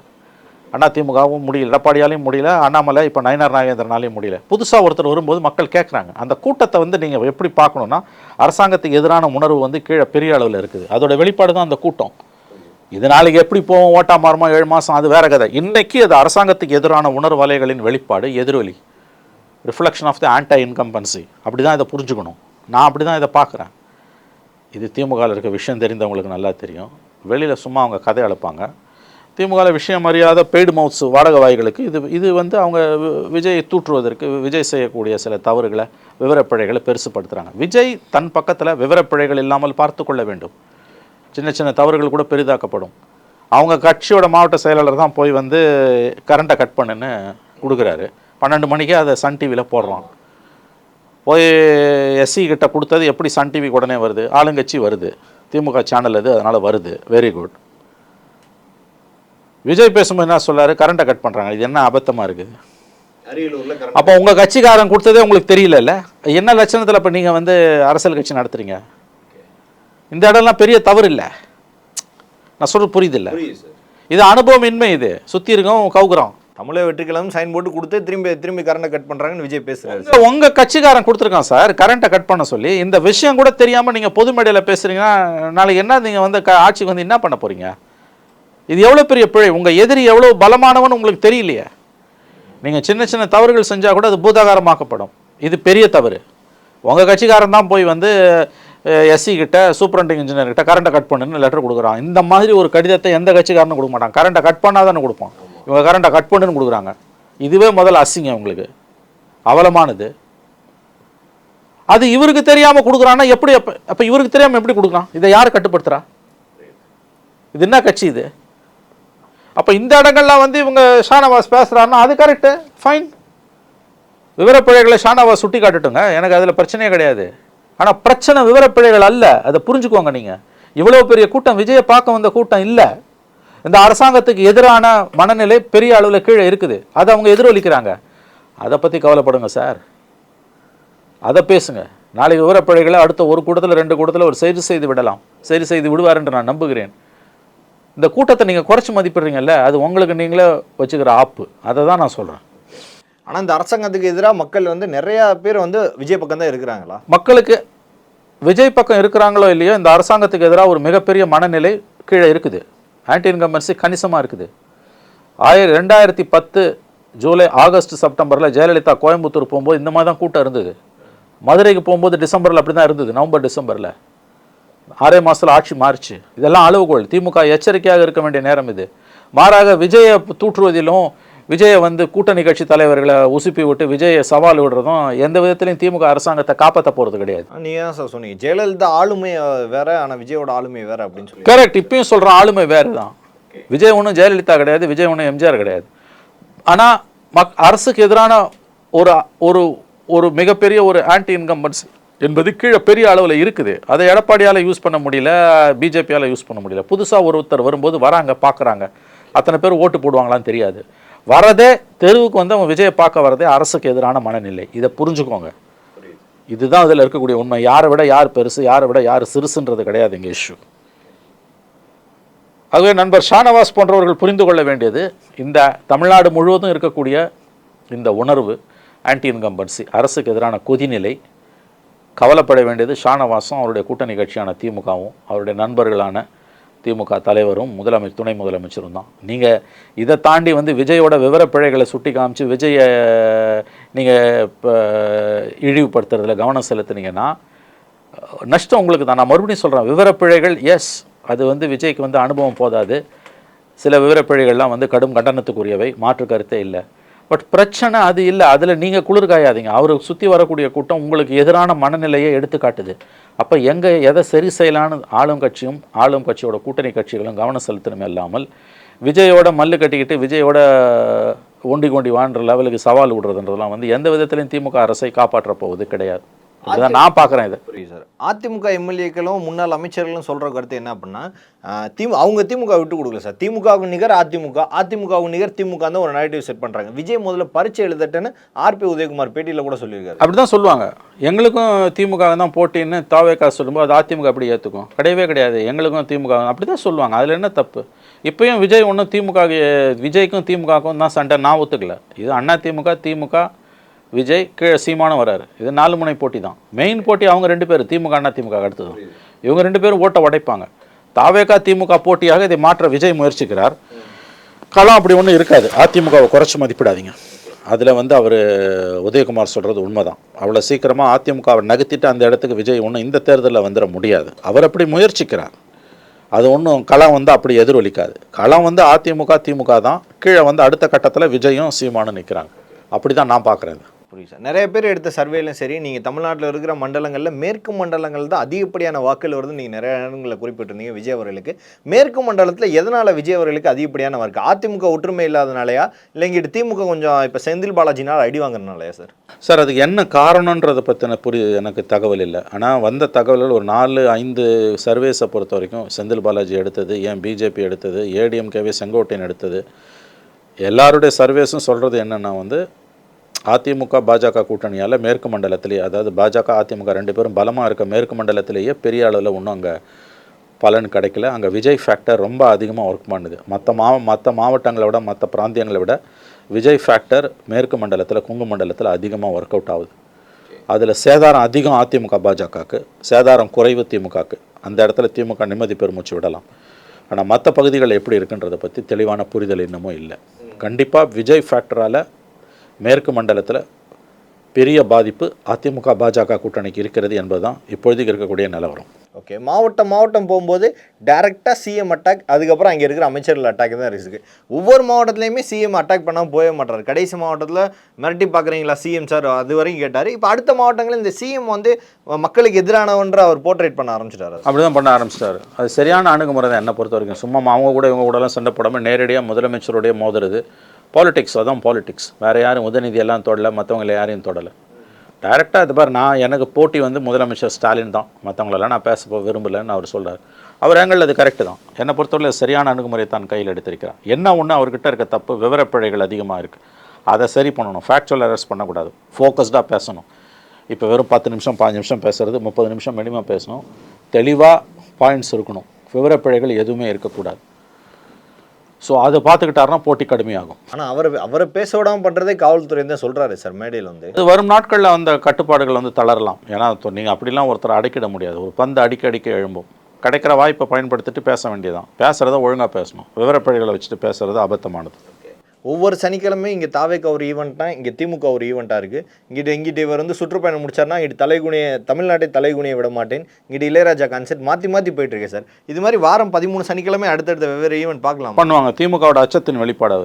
அண்ணா திமுகவும் முடியல, எடப்பாடியாலையும் முடியல, அண்ணாமலை இப்போ நயினார் நாகேந்திரனாலையும் முடியல. புதுசாக ஒருத்தர் வரும்போது மக்கள் கேட்குறாங்க. அந்த கூட்டத்தை வந்து நீங்கள் எப்படி பார்க்கணுன்னா அரசாங்கத்துக்கு எதிரான உணர்வு வந்து கீழே பெரிய அளவில் இருக்குது. அதோட வெளிப்பாடு தான் அந்த கூட்டம். இது நாளைக்கு எப்படி போவோம், ஓட்டா மாறுமா 7 மாதம், அது வேறு கதை. இன்றைக்கி அது அரசாங்கத்துக்கு எதிரான உணர்வு வலைகளின் வெளிப்பாடு, எதிரொலி, reflection of the anti incumbency. அப்படி தான் இதை புரிஞ்சுக்கணும். நான் அப்படி தான் இதை பார்க்குறேன். இது திமுகவில் இருக்க விஷயம் தெரிந்தவங்களுக்கு நல்லா தெரியும். வெளியில் சும்மா அவங்க கதை அழைப்பாங்க. திமுகவில் விஷயம் அறியாத பெய்டு மவுத்ஸ் வாடகை வாய்களுக்கு இது வந்து அவங்க விஜயை தூற்றுவதற்கு விஜய் செய்யக்கூடிய சில தவறுகளை விவரப்பிழைகளை பெருசுப்படுத்துகிறாங்க. விஜய் தன் பக்கத்தில் விவரப்பிழைகள் இல்லாமல் பார்த்து கொள்ள வேண்டும். சின்ன சின்ன தவறுகள் கூட பெரிதாக்கப்படும். அவங்க கட்சியோட மாவட்ட செயலாளர் தான் போய் வந்து கரண்ட்டை கட் பண்ணுன்னு கொடுக்குறாரு. 12 மணிக்கே அதை சன் டிவியில் போடுறான். போய் எஸ்சி கிட்ட கொடுத்தது எப்படி சன் டிவிக்கு உடனே வருது? ஆளுங்கட்சி வருது, திமுக சேனல் அது, அதனால் வருது. Very good. விஜய் பேசும்போது என்ன சொல்லாரு? கரண்ட்டை கட் பண்ணுறாங்க. இது என்ன அபத்தமாக இருக்குது? அப்போ உங்கள் கட்சிக்காரன் கொடுத்ததே உங்களுக்கு தெரியல. என்ன லட்சணத்தில் இப்போ நீங்கள் வந்து அரசியல் கட்சி நடத்துகிறீங்க? இந்த இடம்லாம் பெரிய தவறு இல்லை. நான் சொல்கிறது புரியுது இல்லை? இது அனுபவம் இன்மை. இது சுற்றி இருக்கோம் கவுக்குறோம். தமிழக வெற்றிக்கிழமை சைன் போட்டு கொடுத்து திரும்பி கரண்ட்டை கட் பண்ணுறாங்கன்னு விஜய் பேசுகிறாரு. உங்கள் கட்சிக்காரன் கொடுத்துருக்கான் சார் கரண்ட்டை கட் பண்ண சொல்லி. இந்த விஷயம் கூட தெரியாமல் நீங்கள் பொது மேடையில் பேசுகிறீங்கன்னா நாளைக்கு என்ன நீங்கள் வந்து ஆட்சிக்கு வந்து என்ன பண்ண போகிறீங்க? இது எவ்வளோ பெரிய பிழை. உங்கள் எதிரி எவ்வளோ பலமானவன்னு உங்களுக்கு தெரியலையே. நீங்கள் சின்ன சின்ன தவறுகள் செஞ்சால் கூட அது பூதாகாரமாக்கப்படும். இது பெரிய தவறு. உங்கள் கட்சிக்காரன் தான் போய் வந்து எஸ்சி கிட்ட சூப்பரண்டிங் இன்ஜினியர் கிட்ட கரண்ட்டை கட் பண்ணுன்னு லெட்டர் கொடுக்குறான். இந்த மாதிரி ஒரு கடிதத்தை எந்த கட்சிக்காரனும் கொடுக்க மாட்டான். கரண்ட்டை கட் பண்ணாதானே கொடுப்பான். இவங்க கரண்ட்டை கட் பண்ணுன்னு கொடுக்குறாங்க. இதுவே முதல்ல அசிங்கம், உங்களுக்கு அவலமானது. அது இவருக்கு தெரியாமல் கொடுக்குறான்னா எப்படி? அப்போ இவருக்கு தெரியாமல் எப்படி கொடுக்குறான்? இதை யார் கட்டுப்படுத்துகிறா? இது என்ன கட்சி இது? அப்போ இந்த இடங்கள்லாம் வந்து இவங்க ஷானவாஸ் பேசுகிறாருன்னா அது கரெக்டு, ஃபைன். விவரப்பிழைகளை ஷானவாஸ் சுட்டி காட்டுட்டுங்க, எனக்கு அதில் பிரச்சனையே கிடையாது. ஆனால் பிரச்சனை விவரப்பிழைகள் அல்ல, அதை புரிஞ்சுக்கோங்க. நீங்கள் இவ்வளோ பெரிய கூட்டம் விஜயை பார்க்க வந்த கூட்டம் இல்லை. இந்த அரசாங்கத்துக்கு எதிரான மனநிலை பெரிய அளவில் கீழே இருக்குது. அதை அவங்க எதிரொலிக்கிறாங்க. அதை பற்றி கவலைப்படுங்க சார், அதை பேசுங்க. நாளைக்கு விவரப்பிழைகளை அடுத்த ஒரு கூட்டத்தில் 2 கூட்டத்தில் ஒரு சரி செய்து விடலாம். சரி செய்து விடுவார் என்று நான் நம்புகிறேன். இந்த கூட்டத்தை நீங்கள் குறைச்சி மதிப்பிடுறீங்கல்ல, அது உங்களுக்கு நீங்களே வச்சுக்கிற ஆப்பு. அதை தான் நான் சொல்கிறேன். ஆனால் இந்த அரசாங்கத்துக்கு எதிராக மக்கள் வந்து நிறையா பேர் வந்து விஜய் பக்கம் தான் இருக்கிறாங்களா? மக்களுக்கு விஜய் பக்கம் இருக்கிறாங்களோ இல்லையோ, இந்த அரசாங்கத்துக்கு எதிராக ஒரு மிகப்பெரிய மனநிலை கீழே இருக்குது. ஆன்டி இன்கம்பன்சி கணிசமாக இருக்குது. 2010 ஜூலை ஆகஸ்ட் செப்டம்பரில் ஜெயலலிதா கோயம்புத்தூர் போகும்போது இந்த மாதிரி தான் கூட்டம் இருந்தது. மதுரைக்கு போகும்போது டிசம்பரில் அப்படி தான் இருந்தது. நவம்பர் டிசம்பரில் 6 மாதத்தில் ஆட்சி மாறிச்சு. இதெல்லாம் அளவுகோல். திமுக எச்சரிக்கையாக இருக்க வேண்டிய நேரம் இது. மாறாக விஜயை தூற்றுவதிலும் விஜயை வந்து கூட்டணி கட்சி தலைவர்களை உசுப்பி விட்டு விஜயை சவால் விடுறதும் எந்த விதத்திலையும் திமுக அரசாங்கத்தை காப்பாற்ற போகிறது கிடையாது. நீங்கள் தான் சார் சொன்னீங்க ஜெயலலிதா ஆளுமை வேற, ஆனால் விஜயோட ஆளுமை வேற அப்படின்னு சொல்லி. கரெக்ட். இப்பயும் சொல்கிறேன், ஆளுமை வேறு தான். விஜய் ஒன்றும் ஜெயலலிதா கிடையாது, விஜய் ஒன்றும் எம்ஜிஆர் கிடையாது. ஆனால் அரசுக்கு எதிரான ஒரு ஒரு ஒரு மிகப்பெரிய ஒரு ஆன்டி இன்கம்பன்சி என்பது கீழே பெரிய அளவில் இருக்குது. அதை எடப்பாடியால் யூஸ் பண்ண முடியல, பிஜேபியால் யூஸ் பண்ண முடியல. புதுசாக ஒருத்தர் வரும்போது வராங்க, பார்க்குறாங்க. அத்தனை பேர் ஓட்டு போடுவாங்களான்னு தெரியாது. வரதே தெருவுக்கு வந்து அவங்க விஜயை பார்க்க வரதே அரசுக்கு எதிரான மனநிலை. இதை புரிஞ்சுக்கோங்க. இதுதான் அதில் இருக்கக்கூடிய உண்மை. யாரை விட யார் பெருசு, யாரை விட யார் சிறுசுன்றது கிடையாது இங்கே இஷ்யூ. ஆகவே நண்பர் ஷானவாஸ் போன்றவர்கள் புரிந்து கொள்ள வேண்டியது, இந்த தமிழ்நாடு முழுவதும் இருக்கக்கூடிய இந்த உணர்வு ஆன்டி இன்கம்பன்சி, அரசுக்கு எதிரான கொதிநிலை, கவலைப்பட வேண்டியது ஷானவாசும் அவருடைய கூட்டணி கட்சியான திமுகவும் அவருடைய நண்பர்களான திமுக தலைவரும் துணை முதலமைச்சரும் தான். நீங்கள் இதை தாண்டி வந்து விஜயோட விவரப்பிழைகளை சுட்டி காமிச்சு விஜயை நீங்கள் இப்போ இழிவுபடுத்துறதுல கவனம் செலுத்துனீங்கன்னா நஷ்டம் உங்களுக்கு தான். நான் மறுபடியும் சொல்கிறேன், விவரப்பிழைகள் எஸ், அது வந்து விஜய்க்கு வந்து அனுபவம் போதாது, சில விவரப்பிழைகள்லாம் வந்து கடும் கண்டனத்துக்குரியவை, மாற்று கருத்தே இல்லை. பட் பிரச்சனை அது இல்லை, அதில் நீங்கள் குளிர்காயாதீங்க. அவருக்கு சுற்றி வரக்கூடிய கூட்டம் உங்களுக்கு எதிரான மனநிலையை எடுத்து காட்டுது. அப்போ எதை சரி செய்யலான்னு ஆளும் கட்சியோட கூட்டணி கட்சிகளும் கவனம் செலுத்தணுமே இல்லாமல் விஜயோட மல்லு கட்டிக்கிட்டு விஜயோட ஒண்டி வாழ்ற லெவலுக்கு சவால் விடுறதுன்றதுலாம் வந்து எந்த விதத்திலையும் திமுக அரசை காப்பாற்ற போவது கிடையாது. அதுதான் நான் பார்க்குறேன். இது புரியுது சார். அதிமுக எம்எல்ஏக்களும் முன்னாள் அமைச்சர்களும் சொல்கிற கருத்து என்ன அப்படின்னா, அவங்க திமுக விட்டு கொடுக்கல சார், திமுகவுக்கு நிகர் அதிமுகவுக்கு நிகர் திமுக தான் ஒரு நெகட்டிவ் செட் பண்ணுறாங்க. விஜய் முதல்ல பரீட்சை எழுதட்டுன்னு ஆர்பி உதயகுமார் பேட்டியில் கூட சொல்லியிருக்காரு. அப்படி தான் சொல்லுவாங்க. எங்களுக்கும் திமுக தான் போட்டின்னு தாவேக்கா சொல்லும்போது அது அதிமுக அப்படி ஏற்றுக்கும்? கிடையவே கிடையாது. எங்களுக்கும் திமுக அப்படி தான் சொல்லுவாங்க. அதில் என்ன தப்பு? இப்போயும் விஜய் ஒன்றும் விஜய்க்கும் திமுகவுக்கும் தான் சண்டை, நான் ஒத்துக்கல. இது அண்ணா திமுக விஜய் கீழே சீமானும் வராரு. இது 4 முனை போட்டி தான். மெயின் போட்டி அவங்க 2 பேர், திமுக அண்ணா திமுக அடுத்தது. இவங்க 2 பேரும் ஓட்டை உடைப்பாங்க. தாவேக்கா திமுக போட்டியாக இதை மாற்ற விஜய் முயற்சிக்கிறார். களம் அப்படி ஒன்றும் இருக்காது. அதிமுகவை குறைச்சி மதிப்பிடாதீங்க. அதில் வந்து அவர் உதயகுமார் சொல்கிறது உண்மைதான். அவ்வளோ சீக்கிரமாக அதிமுகவை நகர்த்திட்டு அந்த இடத்துக்கு விஜய் ஒன்றும் இந்த தேர்தலில் வந்துட முடியாது. அவர் அப்படி முயற்சிக்கிறார். அது ஒன்றும் களம் வந்து அப்படி எதிரொலிக்காது. களம் வந்து திமுக தான். கீழே வந்து அடுத்த கட்டத்தில் விஜயும் சீமானும் நிற்கிறாங்க. அப்படி தான் நான் பார்க்குறேன். புரியுது சார். நிறைய பேர் எடுத்த சர்வேலையும் சரி, நீங்கள் தமிழ்நாட்டில் இருக்கிற மண்டலங்களில் மேற்கு மண்டலங்கள் தான் அதிகப்படியான வாக்குகள் வருது. நீங்கள் நிறைய இடங்களில் குறிப்பிட்டிருந்தீங்க விஜய் அவர்களுக்கு. மேற்கு மண்டலத்தில் எதனால் விஜய் அவர்களுக்கு அதிகப்படியான வாக்கு? அதிமுக ஒற்றுமை இல்லாதனாலையா, இல்லைங்கிட்டு திமுக கொஞ்சம் இப்போ செந்தில் பாலாஜினால் அடி வாங்குறதுனாலயா சார்? சார், அதுக்கு என்ன காரணன்றதை பற்றின எனக்கு தகவல் இல்லை. ஆனால் வந்த தகவல்கள் ஒரு 4-5 சர்வேஸை பொறுத்த வரைக்கும் செந்தில் பாலாஜி எடுத்தது, ஏன் பிஜேபி எடுத்தது, ஏடிஎம்கேவே செங்கோட்டையன் எடுத்தது, எல்லாருடைய சர்வேஸும் சொல்கிறது என்னென்னா வந்து அதிமுக பாஜக கூட்டணியால் மேற்கு மண்டலத்திலேயே, அதாவது பாஜக அதிமுக 2 பேரும் பலமாக இருக்க மேற்கு மண்டலத்திலேயே பெரிய அளவில் ஒன்றும் அங்கே பலன் கிடைக்கல. அங்கே விஜய் ஃபேக்டர் ரொம்ப அதிகமாக ஒர்க் பண்ணுது. மற்ற மாவட்டங்களை விட, மற்ற பிராந்தியங்களை விட விஜய் ஃபேக்டர் மேற்கு மண்டலத்தில், கொங்கு மண்டலத்தில் அதிகமாக ஒர்க் அவுட் ஆகுது. அதில் சேதாரம் அதிகம் அதிமுக பாஜகவுக்கு, சேதாரம் குறைவு திமுகவுக்கு. அந்த இடத்துல திமுக நிம்மதி பெருமூச்சு விடலாம். ஆனால் மற்ற பகுதிகள் எப்படி இருக்குன்றதை பற்றி தெளிவான புரிதல் இன்னமும் இல்லை. கண்டிப்பாக விஜய் ஃபேக்டரால் மேற்கு மண்டலத்தில் பெரிய பாதிப்பு அதிமுக பாஜக கூட்டணிக்கு இருக்கிறது என்பது தான் இப்பொழுதுக்கு இருக்கக்கூடிய நிலவரம். ஓகே, மாவட்டம் போகும்போது டைரெக்டாக சிஎம் அட்டாக், அதுக்கப்புறம் அங்கே இருக்கிற அமைச்சர்கள் அட்டாக் தான் இருக்குது. ஒவ்வொரு மாவட்டத்துலையுமே சிஎம் அட்டாக் பண்ணால் போக மாட்டார். கடைசி மாவட்டத்தில் மிரட்டி பார்க்குறீங்களா சிஎம் சார், அது வரைக்கும் கேட்டார். இப்போ அடுத்த மாவட்டங்களில் இந்த சிஎம் வந்து மக்களுக்கு எதிரானவன்ற அவர் போர்ட்ரேட் பண்ண ஆரம்பிச்சிட்டாரு. அப்படி தான் பண்ண ஆரம்பிச்சிட்டாரு. அது சரியான அணுகுமுறை தான் என்னை பொறுத்த வரைக்கும். சும்மா அவங்க கூட இவங்க கூடலாம் சண்டை போடாமல் நேரடியாக முதலமைச்சருடைய மோதுறது பாலிடிக்ஸ். அதான் பாலிடிக்ஸ். வேறு யாரும் உதயநிதியெல்லாம் தொடலை, மற்றவங்களை யாரையும் தொடலை. டைரெக்டாக இது பாரு, எனக்கு போட்டி வந்து முதலமைச்சர் ஸ்டாலின் தான், மற்றவங்களெல்லாம் நான் பேச விரும்பலைன்னு அவர் சொல்கிறார். அவர் ஆங்கிள் அது கரெக்டு தான். என்னை பொறுத்தவரை சரியான அணுகுமுறையை தான் கையில் எடுத்திருக்கிறார். என்ன ஒன்று அவர்கிட்ட இருக்க தப்பு, விவரப்பிழைகள் அதிகமாக இருக்குது. அதை சரி பண்ணணும். ஃபேக்சுவல் அரெஸ்ட் பண்ணக்கூடாது. ஃபோக்கஸ்டாக பேசணும். இப்போ வெறும் 10 நிமிஷம் 5 நிமிஷம் பேசுகிறது, 30 நிமிஷம் மினிமம் பேசணும். தெளிவாக பாயிண்ட்ஸ் இருக்கணும். விவரப்பிழைகள் எதுவுமே இருக்கக்கூடாது. ஸோ அதை பார்த்துக்கிட்டாருன்னா போட்டி கடுமையாகும். ஆனால் அவரை பேச விடாமல் பண்ணுறதே காவல்துறை தான் சொல்கிறாரு சார் மேடையில். வந்து இது வரும் நாட்களில் அந்த கட்டுப்பாடுகள் வந்து தளரலாம். ஏன்னா நீங்கள் அப்படிலாம் ஒருத்தரை அடைக்கிட முடியாது. ஒரு பந்து அடிக்க எழும்பும். கிடைக்கிற வாய்ப்பை பயன்படுத்திட்டு பேச வேண்டியதான். பேசுகிறத ஒழுங்காக பேசணும். விவரப்பிழைகளை வச்சுட்டு பேசுகிறது அபத்தமானது. ஒவ்வொரு சனிக்கிழமையும் இங்கே தாவேக்கா ஒரு ஈவெண்ட்டாக, இங்கே திமுக ஒரு ஈவெண்ட்டாக இருக்குது. இங்கிட்ட இவர் வந்து சுற்றுப்பயணம் முடிச்சார்னா இங்கிட்டு தமிழ்நாட்டை தலைகுனியை விட மாட்டேன், இங்கிட்ட இளையராஜா கான்செர்ட் மாற்றி போயிட்டுருக்கு சார். இது மாதிரி வாரம் 13 சனிக்கிழமை அடுத்தடுத்த வெவ்வேறு ஈவெண்ட் பார்க்கலாம் பண்ணுவாங்க. திமுகவோட அச்சத்தின் வெளிப்பாடு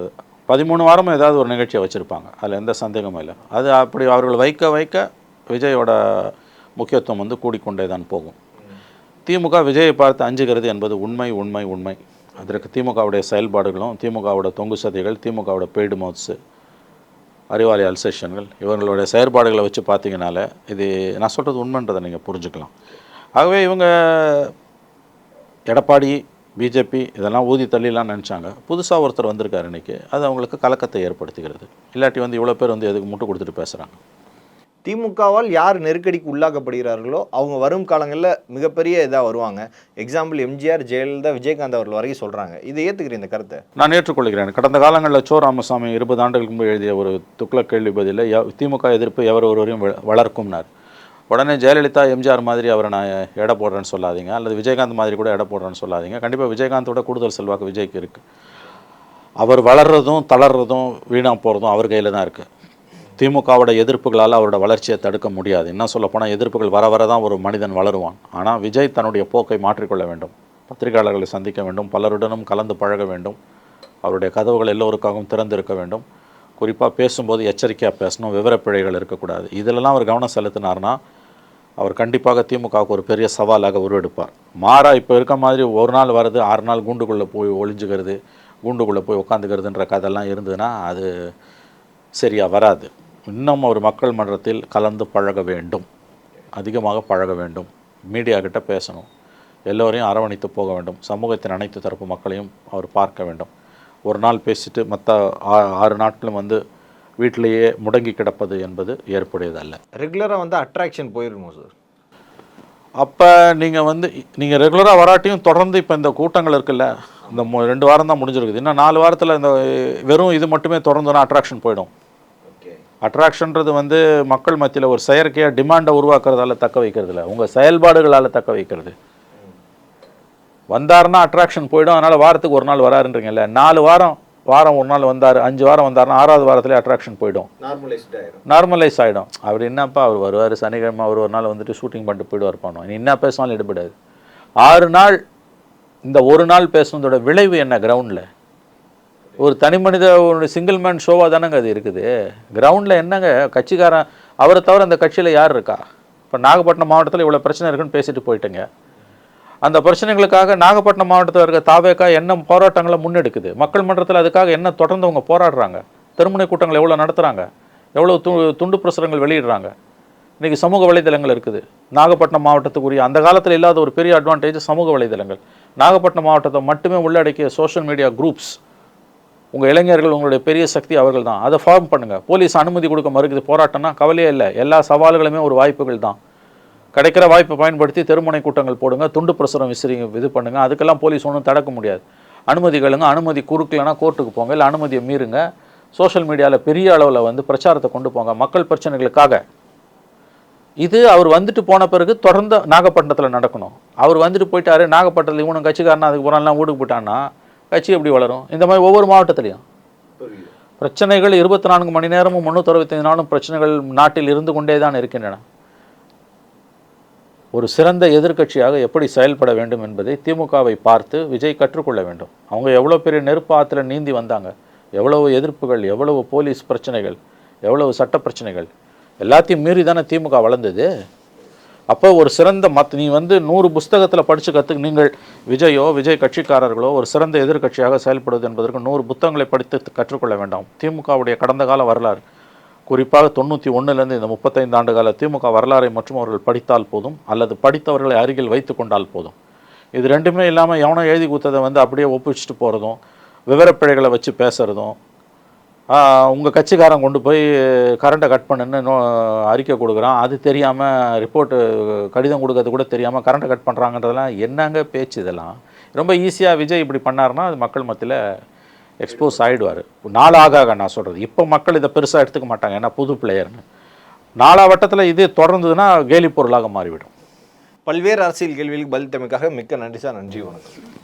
13 வாரமும் ஏதாவது ஒரு நிகழ்ச்சியை வச்சுருப்பாங்க. அதில் எந்த சந்தேகமும் இல்லை. அது அப்படி அவர்கள் வைக்க விஜயோட முக்கியத்துவம் வந்து கூடிக்கொண்டே தான் போகும். திமுக விஜயை பார்த்து அஞ்சுகிறது என்பது உண்மை. அதற்கு திமுகவுடைய செயல்பாடுகளும், திமுகவோட தொங்கு சதைகள், திமுகவோட பெய்டு மவுத்ஸு, அறிவாலி அல்சேஷன்கள், இவங்களுடைய செயற்பாடுகளை வச்சு பார்த்தீங்கனால இது நான் சொல்கிறது உண்மைன்றதை நீங்கள் புரிஞ்சுக்கலாம். ஆகவே இவங்க எடப்பாடி, பிஜேபி இதெல்லாம் ஊதி தள்ளிலாம் நினச்சாங்க. புதுசாக ஒருத்தர் வந்திருக்காரு இன்றைக்கி. அது அவங்களுக்கு கலக்கத்தை ஏற்படுத்துகிறது. இல்லாட்டி வந்து இவ்வளோ பேர் வந்து எதுக்கு முட்டு கொடுத்துட்டு பேசுகிறாங்க. திமுகவால் யார் நெருக்கடிக்கு உள்ளாக்கப்படுகிறார்களோ அவங்க வரும் காலங்களில் மிகப்பெரிய இதாக வருவாங்க. எக்ஸாம்பிள் எம்ஜிஆர், ஜெயலலிதா, விஜயகாந்த் அவர்கள் வரைக்கும் சொல்கிறாங்க. இதை ஏற்றுக்கிறேன். இந்த கருத்தை நான் ஏற்றுக்கொள்கிறேன். கடந்த காலங்களில் சோ ராமசாமி 20 ஆண்டுகளுக்கு முன்பு எழுதிய ஒரு துக்ளக் கேள்வி பதிலில் திமுக எதிர்ப்பு எவர் ஒருவரையும் வளர்க்கும்னார். உடனே ஜெயலலிதா எம்ஜிஆர் மாதிரி அவரை நான் எடை போடுறேன்னு சொல்லாதீங்க, அல்லது விஜயகாந்த் மாதிரி கூட எடை போடுறேன்னு சொல்லாதீங்க. கண்டிப்பாக விஜயகாந்தோட கூடுதல் செல்வாக்கு விஜய்க்கு இருக்குது. அவர் வளர்றதும் தளர்றதும் வீணாக போகிறதும் அவர் கையில் தான் இருக்குது. திமுகவோட எதிர்ப்புகளால் அவரோட வளர்ச்சியை தடுக்க முடியாது. இன்னும் சொல்லப்போனால் எதிர்ப்புகள் வர வர தான் ஒரு மனிதன் வளருவான். ஆனால் விஜய் தன்னுடைய போக்கை மாற்றிக்கொள்ள வேண்டும். பத்திரிகையாளர்களை சந்திக்க வேண்டும், பலருடனும் கலந்து பழக வேண்டும், அவருடைய கதவுகள் எல்லோருக்காகவும் திறந்திருக்க வேண்டும். குறிப்பாக பேசும்போது எச்சரிக்கையாக பேசணும், விவரப்பிழைகள் இருக்கக்கூடாது. இதிலெல்லாம் அவர் கவனம் செலுத்தினார்னா அவர் கண்டிப்பாக திமுகவுக்கு ஒரு பெரிய சவாலாக உருவெடுப்பார். மாறா இப்போ இருக்க மாதிரி ஒரு நாள் வருது, 6 நாள் கூண்டுக்குள்ளே போய் ஒளிஞ்சுக்கிறது, கூண்டுக்குள்ளே போய் உட்காந்துக்கிறதுன்ற கதெல்லாம் இருந்ததுன்னா அது சரியாக வராது. இன்னும் ஒரு மக்கள் மன்றத்தில் கலந்து பழக வேண்டும், அதிகமாக பழக வேண்டும், மீடியா கிட்ட பேசணும், எல்லோரையும் அரவணைத்து போக வேண்டும், சமூகத்தின் அனைத்து தரப்பு மக்களையும் அவர் பார்க்க வேண்டும். ஒரு நாள் பேசிட்டு மற்ற 6 நாட்களும் வந்து வீட்டிலேயே முடங்கி கிடப்பது என்பது ஏற்புடையதல்ல. ரெகுலராக வந்து அட்ராக்ஷன் போயிருமோ சார்? அப்போ நீங்கள் ரெகுலராக வராட்டியும் தொடர்ந்து இப்போ இந்த கூட்டங்கள் இருக்குல்ல, இந்த 2 வாரம் தான் முடிஞ்சிருக்குது. இன்னும் 4 வாரத்தில் இந்த வெறும் இது மட்டுமே தொடர்ந்துனா அட்ராக்ஷன் போயிடும். அட்ராக்ஷன்றது வந்து மக்கள் மத்தியில் ஒரு செயற்கையாக டிமாண்டை உருவாக்குறதால தக்க வைக்கிறதுல, உங்கள் செயல்பாடுகளால் தக்க வைக்கிறது. வந்தாருன்னா அட்ராக்ஷன் போயிடும். அதனால் வாரத்துக்கு ஒரு நாள் வராருன்றீங்கல்ல, 4 வாரம் ஒரு நாள் வந்தார், 5 வாரம் வந்தாருன்னா 6வது வாரத்திலே அட்ராக்ஷன் போயிடும், நார்மலைஸ் ஆகிடும். அப்படி என்னப்பா அவர் வருவார் சனிக்கிழமை, அவர் ஒரு நாள் வந்துட்டு ஷூட்டிங் பண்ணிட்டு போயிடுவார் பண்ணோம், நீ என்ன பேசினாலும் எடுபடாது. 6 நாள் இந்த ஒரு நாள் பேசுனதோட விளைவு என்ன? கிரவுண்டில் ஒரு தனி மனித ஒரு சிங்கிள் மேன் ஷோவாக தானேங்க அது இருக்குது. கிரவுண்டில் என்னங்க கட்சிக்காரன் அவரை தவிர அந்த கட்சியில் யார் இருக்கா? இப்போ நாகப்பட்டினம் மாவட்டத்தில் இவ்வளோ பிரச்சனை இருக்குன்னு பேசிட்டு போயிட்டுங்க. அந்த பிரச்சனைகளுக்காக நாகப்பட்டினம் மாவட்டத்தில் இருக்க தாவேக்கா என்ன போராட்டங்களை முன்னெடுக்குது? மக்கள் மன்றத்தில் அதுக்காக என்ன தொடர்ந்து அவங்க போராடுறாங்க? தெருமுனை கூட்டங்கள் எவ்வளோ நடத்துகிறாங்க, எவ்வளோ துண்டு பிரசுரங்கள் வெளியிடுறாங்க. இன்றைக்கி சமூக வலைதளங்கள் இருக்குது. நாகப்பட்டினம் மாவட்டத்துக்குரிய அந்த காலத்தில் இல்லாத ஒரு பெரிய அட்வான்டேஜ் சமூக வலைதளங்கள். நாகப்பட்டினம் மாவட்டத்தை மட்டுமே உள்ளடக்கிய சோஷியல் மீடியா குரூப்ஸ். உங்கள் இளைஞர்கள் உங்களுடைய பெரிய சக்தி அவர்கள் தான். அதை ஃபார்ம் பண்ணுங்கள். போலீஸ் அனுமதி கொடுக்க மறுக்குது போராட்டம்னா கவலையே இல்லை. எல்லா சவால்களுமே ஒரு வாய்ப்புகள் தான். கிடைக்கிற வாய்ப்பை பயன்படுத்தி தெருமுனை கூட்டங்கள் போடுங்க, துண்டு பிரசுரம் விசிறிங்க, இது பண்ணுங்கள். அதுக்கெல்லாம் போலீஸ் ஒன்றும் தடுக்க முடியாது. அனுமதிகளுங்க, அனுமதி குறுக்கலைன்னா கோர்ட்டுக்கு போங்க, இல்லை அனுமதியை மீறுங்க. சோஷியல் மீடியாவில் பெரிய அளவில் வந்து பிரச்சாரத்தை கொண்டு போங்க மக்கள் பிரச்சனைகளுக்காக. இது அவர் வந்துட்டு போன பிறகு தொடர்ந்து நாகப்பட்டினத்தில் நடக்கணும். அவர் வந்துட்டு போயிட்டாரு நாகப்பட்டினத்தில், இவனும் கட்சிக்காரனா அதுக்கு போகிறான்லாம் வீட்டுக்கு போயிட்டான்னா கட்சி எப்படி வளரும்? இந்த மாதிரி ஒவ்வொரு மாவட்டத்திலையும் பிரச்சனைகள் 24 மணி நேரமும் 365 நாளும் பிரச்சனைகள் நாட்டில் இருந்து கொண்டே தான் இருக்கின்றன. ஒரு சிறந்த எதிர்க்கட்சியாக எப்படி செயல்பட வேண்டும் என்பதை திமுகவை பார்த்து விஜய் கற்றுக்கொள்ள வேண்டும். அவங்க எவ்வளோ பெரிய நெருப்பு ஆற்றுல நீந்தி வந்தாங்க, எவ்வளவு எதிர்ப்புகள், எவ்வளவு போலீஸ் பிரச்சனைகள், எவ்வளவு சட்ட பிரச்சனைகள், எல்லாத்தையும் மீறி தானே திமுக வளர்ந்தது. அப்போ ஒரு சிறந்த நீ வந்து 100 புஸ்தகத்தில் படித்து நீங்கள் விஜய் கட்சிக்காரர்களோ ஒரு சிறந்த எதிர்க்கட்சியாக செயல்படுவது என்பதற்கு 100 புத்தகங்களை படித்து கற்றுக்கொள்ள வேண்டாம். திமுகவுடைய கடந்த கால வரலாறு, குறிப்பாக 91லேருந்து இந்த 35 ஆண்டு கால திமுக வரலாறை மற்றும் அவர்கள் படித்தால் போதும், அல்லது படித்தவர்களை அருகில் வைத்து கொண்டால் போதும். இது ரெண்டுமே இல்லாமல் எவனோ எழுதி கொடுத்ததை வந்து அப்படியே ஒப்பிச்சுட்டு போகிறதும், விவரப்பிழைகளை வச்சு பேசுகிறதும், உங்கள் கட்சிக்காரன் கொண்டு போய் கரண்ட்டை கட் பண்ணுன்னு அறிக்கை கொடுக்குறான், அது தெரியாமல் ரிப்போர்ட்டு கடிதம் கொடுக்கறது கூட தெரியாமல் கரண்ட்டை கட் பண்ணுறாங்கன்றதெல்லாம் என்னங்க பேச்சு? இதெல்லாம் ரொம்ப ஈஸியாக விஜய் இப்படி பண்ணார்னா அது மக்கள் மத்தியில் எக்ஸ்போஸ் ஆகிடுவார். நாளாக நான் சொல்கிறது, இப்போ மக்கள் இதை பெருசாக எடுத்துக்க மாட்டாங்க, ஏன்னா புது பிளேயர்னு. 4 வட்டத்தில் இது தொடர்ந்ததுன்னா கேலி பொருளாக மாறிவிடும். பல்வேறு அரசியல் கேள்விகளுக்கு பதில் தமிழுக்காக மிக்க நன்றி சார். நன்றி, வணக்கம்.